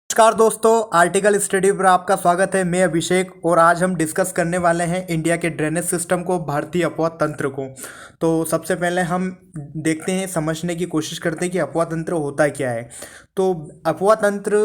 नमस्कार दोस्तों, article study पर आपका स्वागत है। मैं अभिषेक और आज हम डिस्कस करने वाले हैं इंडिया के ड्रेनेज सिस्टम को, भारतीय अपवाह तंत्र को। तो सबसे पहले हम देखते हैं, समझने की कोशिश करते हैं कि अपवाह तंत्र होता क्या है। तो अपवाह तंत्र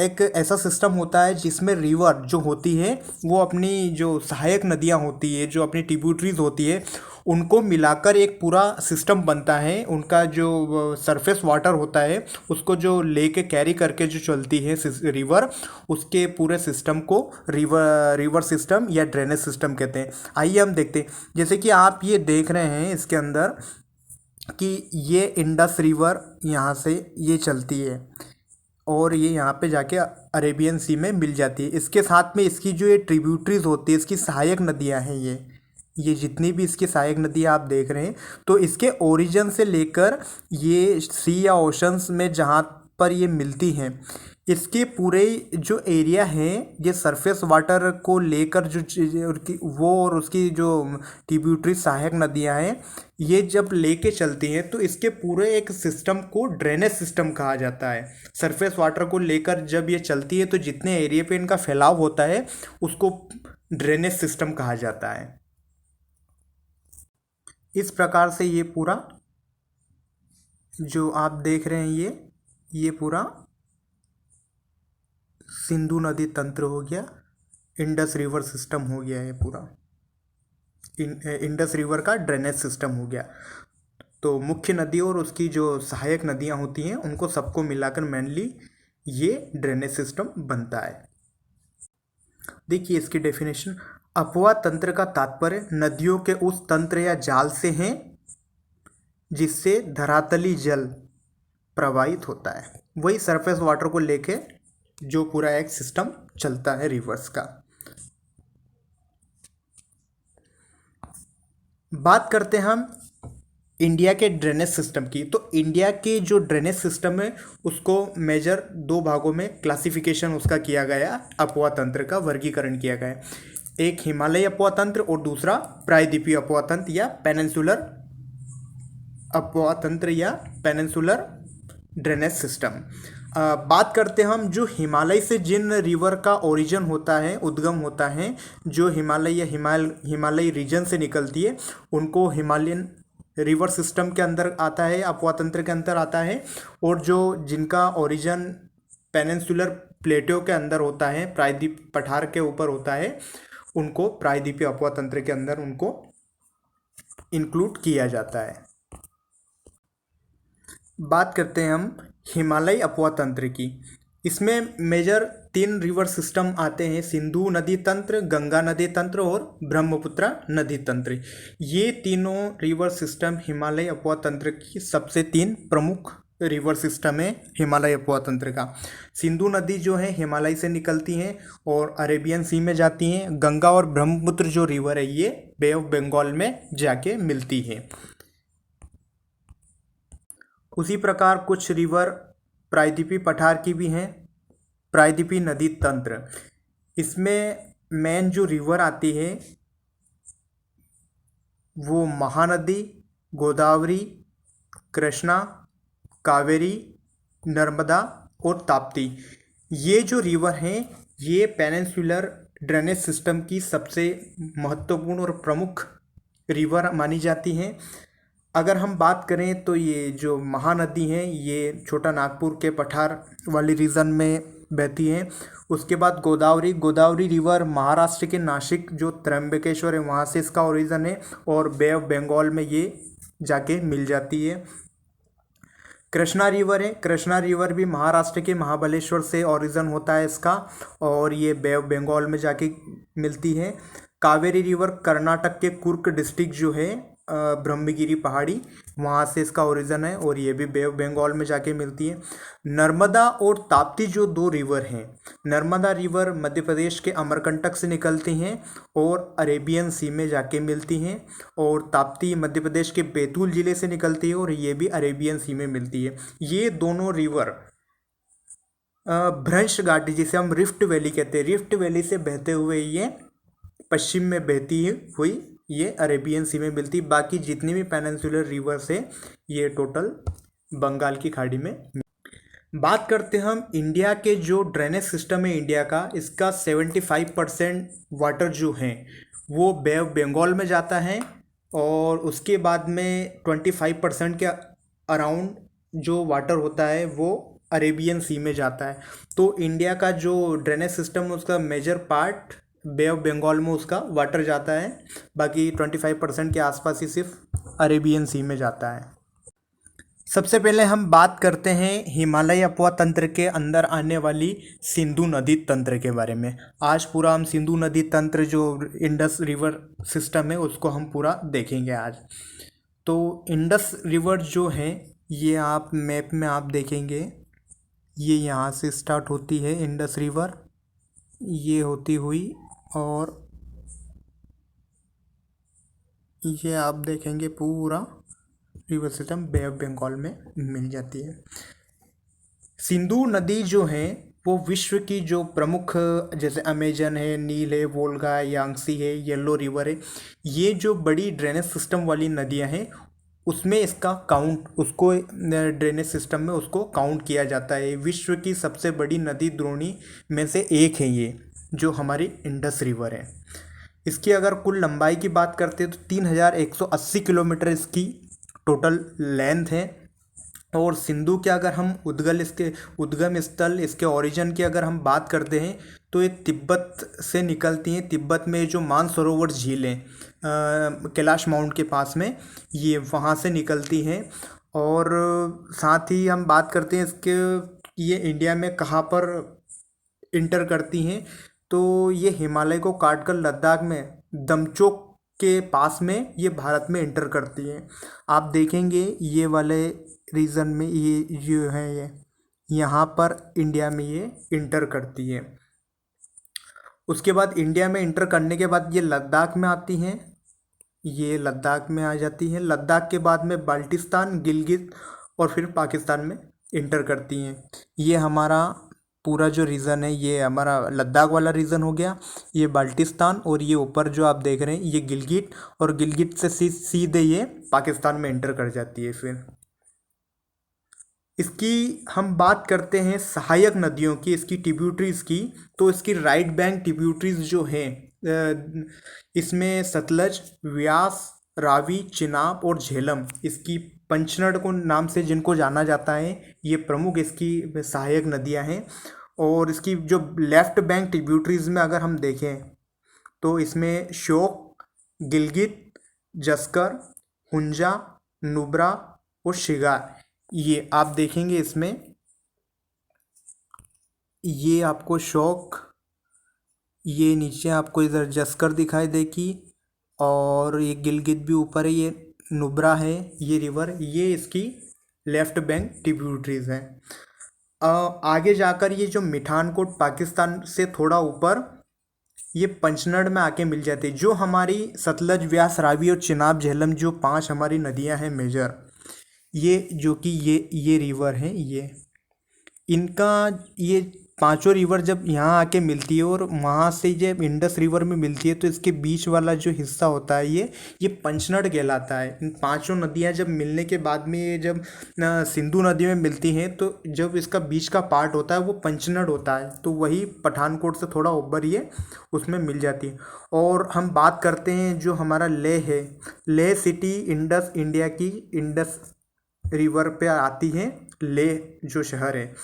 एक ऐसा सिस्टम होता है जिसमें रिवर जो होती है वो अपनी जो सहायक नदियाँ होती है, जो अपनी ट्रिब्यूटरीज होती है, उनको मिलाकर एक पूरा सिस्टम बनता है। उनका जो सरफेस वाटर होता है उसको जो लेके कैरी करके जो चलती है रिवर, उसके पूरे सिस्टम को रिवर सिस्टम या ड्रेनेज सिस्टम कहते हैं। आइए हम देखते हैं, जैसे कि आप ये देख रहे हैं इसके अंदर कि ये इंडस रिवर यहाँ से ये चलती है और ये यहाँ पे जाके अरेबियन सी में मिल जाती है। इसके साथ में इसकी जो ये ट्रिब्यूटरीज होती है, इसकी सहायक नदियाँ हैं, ये जितनी भी इसकी सहायक नदियाँ आप देख रहे हैं, तो इसके ओरिजिन से लेकर ये सी या ओशंस में जहाँ पर ये मिलती हैं, इसके पूरे जो एरिया है, ये सरफेस वाटर को लेकर जो वो और उसकी जो ट्रिब्यूटरी सहायक नदियाँ हैं, ये जब लेके चलती हैं तो इसके पूरे एक सिस्टम को ड्रेनेज सिस्टम कहा जाता है। सरफेस वाटर को लेकर जब ये चलती है तो जितने एरिया पे इनका फैलाव होता है उसको ड्रेनेज सिस्टम कहा जाता है। इस प्रकार से ये पूरा जो आप देख रहे हैं, ये पूरा सिंधु नदी तंत्र हो गया, इंडस रिवर सिस्टम हो गया, ये पूरा इंडस रिवर का ड्रेनेज सिस्टम हो गया। तो मुख्य नदी और उसकी जो सहायक नदियाँ होती हैं उनको सबको मिलाकर मेनली ये ड्रेनेज सिस्टम बनता है। देखिए इसकी डेफिनेशन, अपवाह तंत्र का तात्पर्य नदियों के उस तंत्र या जाल से हैं जिससे धरातली जल प्रवाहित होता है। वही सरफेस वाटर को लेके जो पूरा एक सिस्टम चलता है रिवर्स का। बात करते हैं हम इंडिया के ड्रेनेज सिस्टम की। तो इंडिया के जो ड्रेनेज सिस्टम है उसको मेजर दो भागों में क्लासिफिकेशन उसका किया गया, अपवाह तंत्र का वर्गीकरण किया गया। एक हिमालयी अपवाह तंत्र और दूसरा प्रायद्वीपीय अपवाह तंत्र या पेनिनसुलर अपवाह तंत्र या पेनिनसुलर ड्रेनेज सिस्टम। बात करते हैं हम जो हिमालय से जिन रिवर का ओरिजिन होता है, उद्गम होता है, जो हिमालय या हिमालयी रीजन से निकलती है, उनको हिमालयन रिवर सिस्टम के अंदर आता है, अपवाह तंत्र के अंदर आता है। और जो जिनका ओरिजिन पेनिनसुलर प्लेटो के अंदर होता है, प्रायद्वीप पठार के ऊपर होता है, उनको प्रायद्वीपीय अपवाह तंत्र के अंदर उनको इंक्लूड किया जाता है। बात करते हैं हम हिमालयी अपवाह तंत्र की। इसमें मेजर 3 रिवर सिस्टम आते हैं, सिंधु नदी तंत्र, गंगा नदी तंत्र और ब्रह्मपुत्र नदी तंत्र। ये तीनों रिवर सिस्टम हिमालयी अपवाह तंत्र की सबसे 3 प्रमुख रिवर सिस्टम है हिमालय अपवाह तंत्र का। सिंधु नदी जो है हिमालय से निकलती हैं और अरेबियन सी में जाती हैं। गंगा और ब्रह्मपुत्र जो रिवर है ये बे ऑफ बंगाल में जाके मिलती है। उसी प्रकार कुछ रिवर प्रायद्वीपीय पठार की भी हैं, प्रायद्वीपीय नदी तंत्र। इसमें मेन जो रिवर आती है वो महानदी, गोदावरी, कृष्णा, कावेरी, नर्मदा और ताप्ती। ये जो रिवर हैं ये पेनिनसुलर ड्रेनेज सिस्टम की सबसे महत्वपूर्ण और प्रमुख रिवर मानी जाती हैं। अगर हम बात करें तो ये जो महानदी हैं ये छोटा नागपुर के पठार वाली रीजन में बहती हैं। उसके बाद गोदावरी रिवर महाराष्ट्र के नासिक जो त्र्यंबकेश्वर है वहाँ से इसका ओरिजिन है और बे ऑफ बंगाल में ये जाके मिल जाती है। कृष्णा रिवर भी महाराष्ट्र के महाबलेश्वर से ओरिजिन होता है इसका और ये बे ऑफ बंगाल में जाके मिलती है। कावेरी रिवर कर्नाटक के कुर्क डिस्ट्रिक्ट जो है ब्रह्मगिरी पहाड़ी, वहाँ से इसका ओरिजिन है और ये भी बे ऑफ बंगाल में जाके मिलती है। नर्मदा और ताप्ती जो 2 रिवर हैं, नर्मदा रिवर मध्य प्रदेश के अमरकंटक से निकलती हैं और अरेबियन सी में जाके मिलती हैं और ताप्ती मध्य प्रदेश के बैतूल ज़िले से निकलती है और ये भी अरेबियन सी में मिलती है। ये दोनों रिवर भ्रंश घाटी जिसे हम रिफ्ट वैली कहते हैं, रिफ्ट वैली से बहते हुए ये पश्चिम में बहती हुई ये अरेबियन सी में मिलती। बाकी जितनी भी पेनिनसुलर रिवर्स है ये टोटल बंगाल की खाड़ी में। बात करते हैं हम इंडिया के जो ड्रेनेज सिस्टम है इंडिया का, इसका 75% वाटर जो है वो बे ऑफ बंगाल में जाता है, और उसके बाद में 25% के अराउंड जो वाटर होता है वो अरेबियन सी में जाता है। तो इंडिया का जो ड्रेनेज सिस्टम है उसका major part bay of Bengal में उसका वाटर जाता है, बाकी 25% के आसपास ही सिर्फ अरेबियन सी में जाता है। सबसे पहले हम बात करते हैं हिमालय अपवा तंत्र के अंदर आने वाली सिंधु नदी तंत्र के बारे में। आज पूरा हम सिंधु नदी तंत्र जो इंडस रिवर सिस्टम है उसको हम पूरा देखेंगे आज। तो इंडस रिवर जो है ये आप मैप में आप देखेंगे, ये यहाँ से स्टार्ट होती है इंडस रिवर, ये होती हुई और ये आप देखेंगे पूरा river system bay of Bengal में मिल जाती है। सिंधु नदी जो है वो विश्व की जो प्रमुख, जैसे अमेजन है, नील है, वोल्गा है, यांगसी है, येलो रिवर है, ये जो बड़ी ड्रेनेज सिस्टम वाली नदियां हैं उसमें इसका काउंट, उसको ड्रेनेज सिस्टम में उसको काउंट किया जाता है। विश्व की सबसे बड़ी नदी द्रोणी में से एक है ये जो हमारी इंडस रिवर है। इसकी अगर कुल लंबाई की बात करते हैं तो 3180 किलोमीटर इसकी टोटल लेंथ है। और सिंधु के अगर हम इसके उद्गम स्थल, इसके ओरिजिन की अगर हम बात करते हैं तो ये तिब्बत से निकलती हैं। तिब्बत में जो मानसरोवर झील है कैलाश माउंट के पास में, ये वहाँ से निकलती हैं। और साथ ही हम बात करते हैं इसके, ये इंडिया में कहाँ पर इंटर करती हैं, तो ये हिमालय को काटकर लद्दाख में दमचोक के पास में ये भारत में इंटर करती है। आप देखेंगे ये वाले रीजन में ये जो है ये यहाँ पर इंडिया में ये इंटर करती है। उसके बाद इंडिया में इंटर करने के बाद ये लद्दाख में आती हैं, ये लद्दाख में आ जाती है। लद्दाख के बाद में बाल्टिस्तान, गिलगित और फिर पाकिस्तान में इंटर करती हैं। ये हमारा पूरा जो रीजन है ये हमारा लद्दाख वाला रीजन हो गया, ये बाल्टिस्तान, और ये ऊपर जो आप देख रहे हैं ये गिलगित, और गिलगित से सीधे ये पाकिस्तान में इंटर कर जाती है। फिर इसकी हम बात करते हैं सहायक नदियों की, इसकी ट्रिब्यूटरीज की, तो इसकी राइट बैंक ट्रिब्यूटरीज जो हैं इसमें सतलज, व्यास, रावी, चिनाब और झेलम, इसकी पंचनद को नाम से जिनको जाना जाता है, ये प्रमुख इसकी सहायक नदियां हैं। और इसकी जो लेफ्ट बैंक ट्रिब्यूटरीज में अगर हम देखें तो इसमें श्योक, गिलगित, जस्कर, हुंजा, नुब्रा और शिगार, ये आप देखेंगे इसमें, ये आपको शौक, ये नीचे आपको इधर जस्कर दिखाई देगी, और ये गिलगित भी ऊपर है, ये नुब्रा है ये रिवर, ये इसकी लेफ्ट बैंक ट्रिब्यूटरीज हैं। आगे जाकर ये जो मिठानकोट पाकिस्तान से थोड़ा ऊपर ये पंचनद में आके मिल जाती है। जो हमारी सतलज, व्यास, रावी और चिनाब, झेलम जो 5 हमारी नदियां हैं मेजर, ये जो कि ये रिवर हैं, ये इनका ये पांचों रिवर जब यहाँ आके मिलती है और वहाँ से जब इंडस रिवर में मिलती है तो इसके बीच वाला जो हिस्सा होता है ये पंचनद कहलाता है। इन पांचों नदियाँ जब मिलने के बाद में ये जब सिंधु नदी में मिलती हैं तो जब इसका बीच का पार्ट होता है वो पंचनद होता है, तो वही पठानकोट से थोड़ा ऊपर ये उसमें मिल जाती है। और हम बात करते हैं जो हमारा लेह है, लेह सिटी इंडस इंडिया की इंडस रिवर पे आती है, लेह जो शहर है,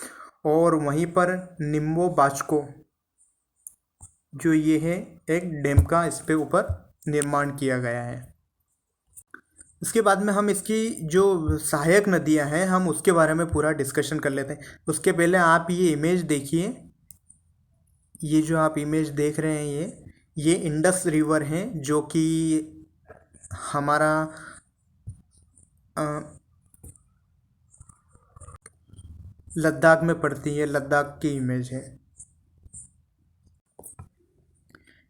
और वहीं पर निम्बो बाचको जो ये है एक डैम का इस पे ऊपर निर्माण किया गया है। इसके बाद में हम इसकी जो सहायक नदियां हैं हम उसके बारे में पूरा डिस्कशन कर लेते हैं। उसके पहले आप ये इमेज देखिए, ये जो आप इमेज देख रहे हैं ये इंडस रिवर है जो कि हमारा लद्दाख में पड़ती है, लद्दाख की इमेज है।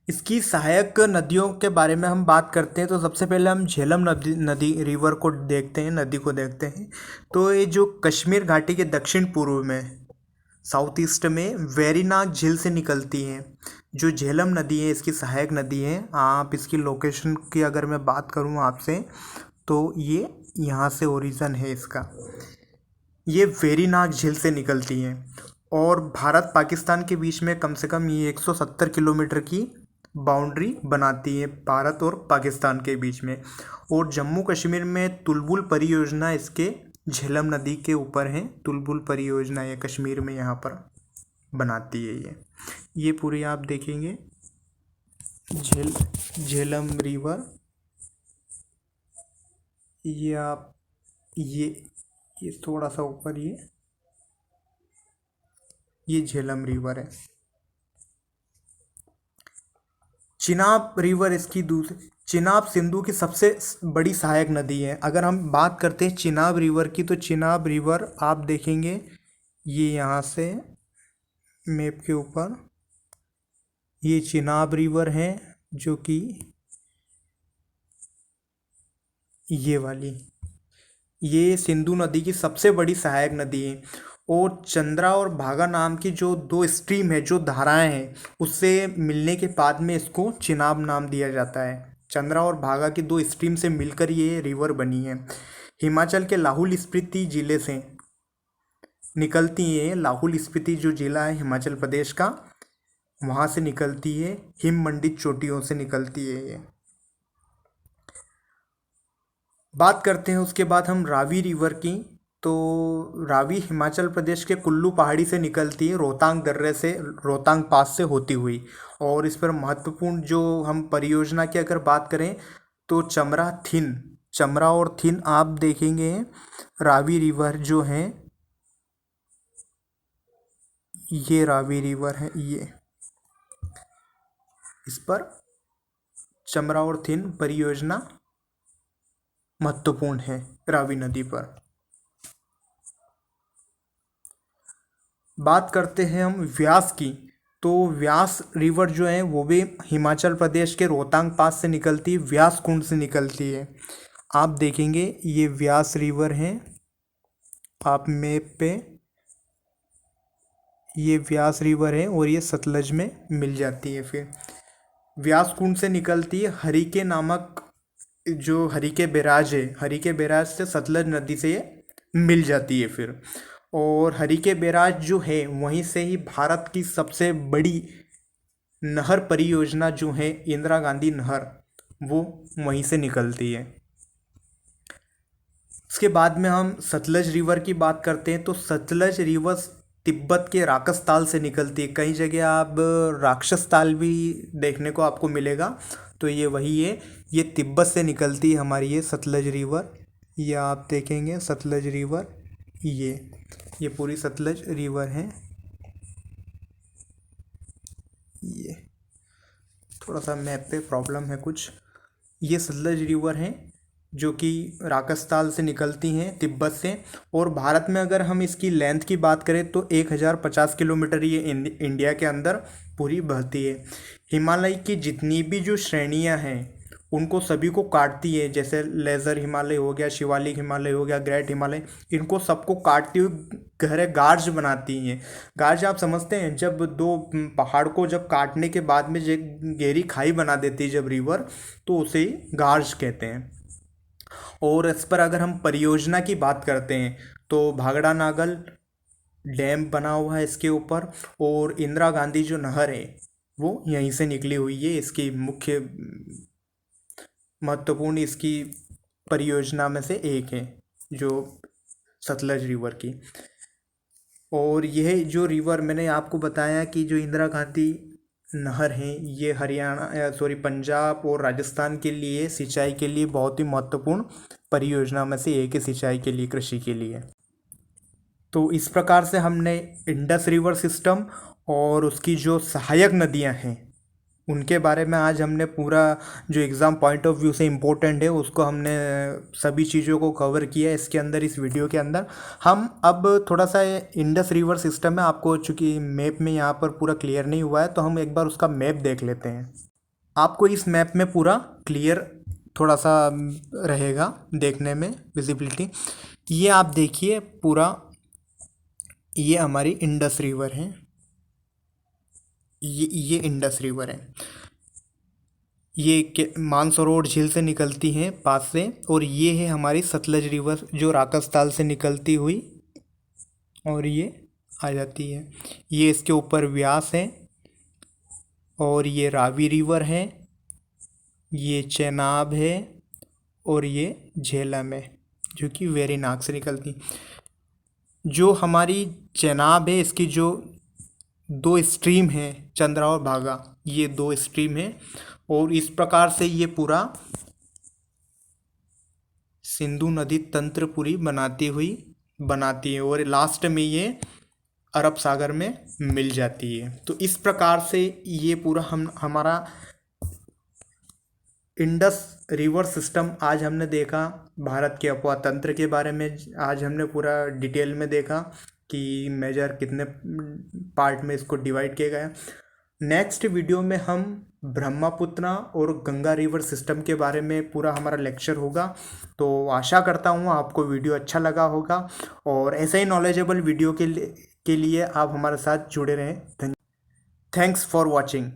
इसकी सहायक नदियों के बारे में हम बात करते हैं तो सबसे पहले हम झेलम नदी रिवर को देखते हैं, नदी को देखते हैं। तो ये जो कश्मीर घाटी के दक्षिण पूर्व में, साउथ ईस्ट में वेरीनाग झील से निकलती है। जो झेलम नदी है इसकी सहायक नदी है। आप इसकी लोकेशन की अगर मैं बात करूँ आपसे तो ये यहाँ से ओरिजिन है इसका। ये वेरीनाग झील से निकलती हैं और भारत पाकिस्तान के बीच में कम से कम ये 170 किलोमीटर की बाउंड्री बनाती है, भारत और पाकिस्तान के बीच में। और जम्मू कश्मीर में तुलबुल परियोजना इसके झेलम नदी के ऊपर है। तुलबुल परियोजना ये कश्मीर में यहाँ पर बनाती है। ये पूरी आप देखेंगे झेलम रिवर, ये आप ये थोड़ा सा ऊपर ये झेलम रिवर है। चिनाब रिवर इसकी दूसरी, चिनाब सिंधु की सबसे बड़ी सहायक नदी है। अगर हम बात करते हैं चिनाब रिवर की, तो चिनाब रिवर आप देखेंगे ये यहाँ से मैप के ऊपर, ये चिनाब रिवर है जो कि ये वाली, ये सिंधु नदी की सबसे बड़ी सहायक नदी है। और चंद्रा और भागा नाम की जो दो स्ट्रीम है, जो धाराएं हैं, उससे मिलने के बाद में इसको चिनाब नाम दिया जाता है। चंद्रा और भागा की दो स्ट्रीम से मिलकर ये रिवर बनी है। हिमाचल के लाहौल स्पीति जिले से निकलती है। लाहौल स्पीति जो जिला है हिमाचल प्रदेश का, वहाँ से निकलती है, हिम मंडित चोटियों से निकलती है ये। बात करते हैं उसके बाद हम रावी रिवर की। तो रावी हिमाचल प्रदेश के कुल्लू पहाड़ी से निकलती है, रोहतांग दर्रे से, रोहतांग पास से होती हुई। और इस पर महत्वपूर्ण जो हम परियोजना की अगर बात करें तो चमरा और थिन आप देखेंगे। रावी रिवर जो है, ये रावी रिवर है, ये इस पर चमरा और थिन परियोजना महत्वपूर्ण है रावी नदी पर। बात करते हैं हम व्यास की। तो व्यास रिवर जो है वो भी हिमाचल प्रदेश के रोहतांग पास से निकलती है, व्यास कुंड से निकलती है। आप देखेंगे ये व्यास रिवर है, आप मैप पे ये व्यास रिवर है और ये सतलज में मिल जाती है। फिर व्यास कुंड से निकलती है, हरिके नामक जो हरिके बैराज है, हरिके बैराज से सतलज नदी से ये मिल जाती है। फिर और हरिके बैराज जो है वहीं से ही भारत की सबसे बड़ी नहर परियोजना जो है इंदिरा गांधी नहर, वो वहीं से निकलती है। उसके बाद में हम सतलज रिवर की बात करते हैं। तो सतलज रिवर तिब्बत के राक्षस ताल से निकलती है। कई जगह आप राक्षस ताल भी देखने को आपको मिलेगा, तो ये वही है, ये तिब्बत से निकलती है हमारी ये सतलज रिवर। ये आप देखेंगे सतलज रिवर, ये पूरी सतलज रिवर है। ये थोड़ा सा मैप पे प्रॉब्लम है कुछ। ये सतलज रिवर है जो कि राक्षसताल से निकलती हैं तिब्बत से। और भारत में अगर हम इसकी लेंथ की बात करें तो 1050 किलोमीटर ये इंडिया के अंदर पूरी बहती है। हिमालय की जितनी भी जो श्रेणियां हैं उनको सभी को काटती है, जैसे लेज़र हिमालय हो गया, शिवालिक हिमालय हो गया, ग्रेट हिमालय, इनको सबको काटती हुई गहरे गार्ज बनाती हैं। गार्ज आप समझते हैं, जब दो पहाड़ को जब काटने के बाद में जो गहरी खाई बना देती है जब रिवर, तो उसे गार्ज कहते हैं। और इस पर अगर हम परियोजना की बात करते हैं तो भागड़ा नागल डैम बना हुआ है इसके ऊपर। और इंदिरा गांधी जो नहर है वो यहीं से निकली हुई है। इसकी मुख्य महत्वपूर्ण इसकी परियोजना में से एक है जो सतलज रिवर की। और यह जो रिवर मैंने आपको बताया कि जो इंदिरा गांधी नहर है, ये पंजाब और राजस्थान के लिए सिंचाई के लिए बहुत ही महत्वपूर्ण परियोजना में से एक है, सिंचाई के लिए, कृषि के लिए। तो इस प्रकार से हमने इंडस रिवर सिस्टम और उसकी जो सहायक नदियां हैं उनके बारे में आज हमने पूरा जो एग्ज़ाम पॉइंट ऑफ व्यू से इम्पोर्टेंट है उसको हमने सभी चीज़ों को कवर किया है इसके अंदर, इस वीडियो के अंदर। हम अब थोड़ा सा इंडस रिवर सिस्टम है, आपको चूँकि मैप में यहाँ पर पूरा क्लियर नहीं हुआ है तो हम एक बार उसका मैप देख लेते हैं। आपको इस मैप में पूरा क्लियर थोड़ा सा रहेगा देखने में, विजिबिलिटी। ये आप देखिए पूरा, ये हमारी इंडस रिवर है, ये इंडस रिवर है। ये मानसरोवर झील से निकलती है पास से। और ये है हमारी सतलज रिवर जो राक्षसताल से निकलती हुई और ये आ जाती है। ये इसके ऊपर व्यास है और ये रावी रिवर है, ये चेनाब है और ये झेलम है जो कि वेरीनाग से निकलती। जो हमारी चेनाब है इसकी जो दो स्ट्रीम है, चंद्रा और भागा, ये दो स्ट्रीम है और इस प्रकार से ये पूरा सिंधु नदी तंत्र पूरी बनाती है और लास्ट में ये अरब सागर में मिल जाती है। तो इस प्रकार से ये पूरा हमारा इंडस रिवर सिस्टम आज हमने देखा। भारत के अपवा तंत्र के बारे में आज हमने पूरा डिटेल में देखा कि मेजर कितने पार्ट में इसको डिवाइड किया गया। नेक्स्ट वीडियो में हम ब्रह्मपुत्र और गंगा रिवर सिस्टम के बारे में पूरा हमारा लेक्चर होगा। तो आशा करता हूँ आपको वीडियो अच्छा लगा होगा और ऐसे ही नॉलेजेबल वीडियो के लिए आप हमारे साथ जुड़े रहें। Thanks for watching.